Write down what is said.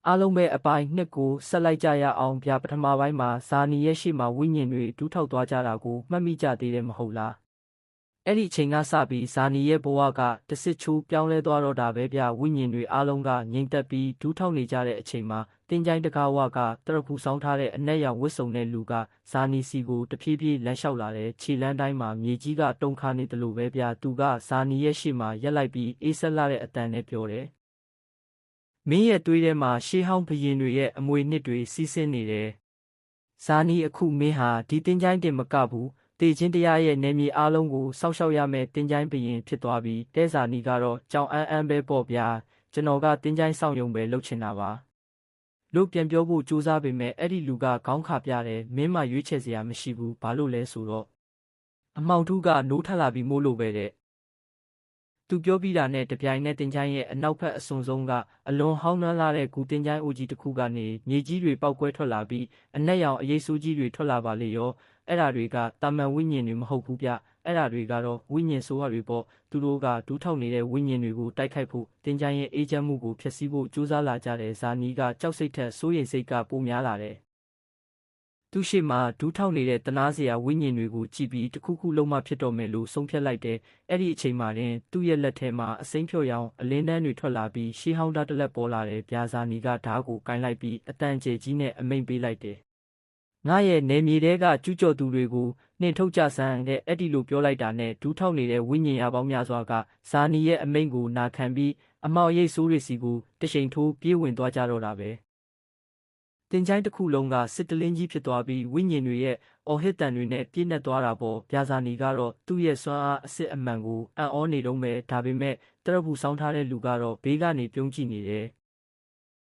အားလုံးပဲအပိုင်းနှစ်ကိုဆက်လိုက်ကြရအောင်ဗျာပထမပိုင်းမှာဇာနီရဲ့ရှေ့မှာဝိညာဉ်တွေဒူးထောက်သွားကြတာကိုမှတ်မိကြသေးတယ်မဟုတ်လားအဲ့ဒီအချိန်ကစပြီးဇာနီရဲ့ဘဝကတဆစ်ချိုးပြောင်းလဲသွားတော့တာပဲဗျာဝိညာဉ်တွေအားလုံးကငြိမ်သက်ပြီးဒူးထောက်နေကြတဲ့အချိန်မှာတင်းချိုင်းတကားဝကတရဖူဆောင်းထားတဲ့အနက်ရောင်ဝတ်စုံတဲ့လူကဇာနီစီကိုတဖြည်းဖြည်းလမ်းလျှောက်လာတဲ့ခြေလမ်းတိုင်းမှာမြေကြီးကတုန်ခါနေတယ်လို့ပဲဗျာသူကဇာနီရဲ့ရှေ့မှာရက်လိုက်ပြီးအေးဆက်လာတဲ့အတန်နဲ့ပြောတယ်မင်းရဲ့သွေးထဲမှာရှေးဟောင်းဘရင်တွေရဲ့အမွေနှစ်တွေစီးဆင်းနေတယ်။ဇာနီအခုမင်းဟာဒီတင်းချိုင်းတင်မကဘူးတေချင်းတရားရဲ့နေမြေအားလုံးကိုစောက်ရှောက်ရမယ်တင်းချိုင်းဘရင်ဖြစ်သွားပြီးတဲဇာနီကတော့ကြောင်အန်းပဲပေါ့ဗျာကျွန်တော်ကတင်းချိုင်းဆောင်ယုံပဲလုပ်ချင်တာပါ။လို့ပြန်ပြောဖို့ကြိုးစားပေမဲ့အဲ့ဒီလူကခေါင်းခါပြတယ်မင်းမှရွေးချယ်စရာမရှိဘူးဘာလို့လဲဆိုတော့အမောင်ထုကနိုးထလာပြီးမို့လို့ပဲတဲ့သူပြောပြီးတာနဲ့တပြိုင်နက်တင်ချိုင်းရဲ့အနောက်ဘက်အစွန်ဆုံးကအလွန်ဟောင်းနှမ်းလာတဲ့ဂူတင်ချိုင်းအိုကြီးတစ်ခုကနေမြေကြီးတွေပေါက်ကွဲထွက်လာပြီးအနက်ရောင်အရေးဆိုးကြီးတွေထွက်လာပါလေရောအဲ့ဓာတွေကတာမန်ဝိညာဉ်တွေမဟုတ်ဘူးဗျအဲ့ဓာတွေကတော့ဝိညာဉ်ဆိုးရတွေပေါ့သူတို့ကဒူးထောက်နေတဲ့ဝိညာဉ်တွေကိုတိုက်ခိုက်ဖို့တင်ချိုင်းရဲ့အေးချမ်းမှုကိုဖျက်ဆီးဖို့ကြိုးစားလာကြတဲ့ဇာနီကကြောက်စိတ်ထက်စိုးရိမ်စိတ်ကပိုများလာတယ်သူရှိမှဒူးထောက်နေတဲ့တနာစရာဝိညာဉ်တွေကိုကြည့်ပြီးတခုခုလုံးမဖြစ်တော့မယ်လို့ဆုံးဖြတ်လိုက်တယ်။အဲ့ဒီအချိန်မှာတင်သူ့ရဲ့လက်ထဲမှာအစိမ်းဖြော်ရောင်အလင်းတန်းတွေထွက်လာပြီးရှေးဟောင်းဓာတ်တလက်ပေါ်လာတဲ့ဗျာဇာနီကဓာတ်ကိုကင်လိုက်ပြီးအတန်ကျဲကြီးနဲ့အမိန့်ပေးလိုက်တယ်။ငါရဲ့နေမြေထဲကကျူးကျော်သူတွေကိုနှင်ထုတ်ကြစမ်းတဲ့အဲ့ဒီလိုပြောလိုက်တာနဲ့ဒူးထောက်နေတဲ့ဝိညာဉ်ရပေါင်းများစွာကဇာနီရဲ့အမိန့်ကိုနာခံပြီးအမောက်ရိပ်ဆိုးတွေစီကိုတရှိန်ထိုးပြေးဝင်သွားကြတော့တာပဲ။တင်ချိုင်းတစ်ခုလုံးကစစ်တလင်းကြီးဖြစ်သွားပြီးဝိညာဉ်တွေရဲ့အော်ဟစ်တန်တွေနဲ့ပြည့်နှက်သွားတာပေါ့ဗျာဇာနီကတော့သူ့ရဲ့စွမ်းအားအစစ်အမှန်ကိုအံ့ဩနေတော့မယ်ဒါပေမဲ့တရဖူဆောင်းထားတဲ့လူကတော့ဘေးကနေပြုံးကြည့်နေတယ်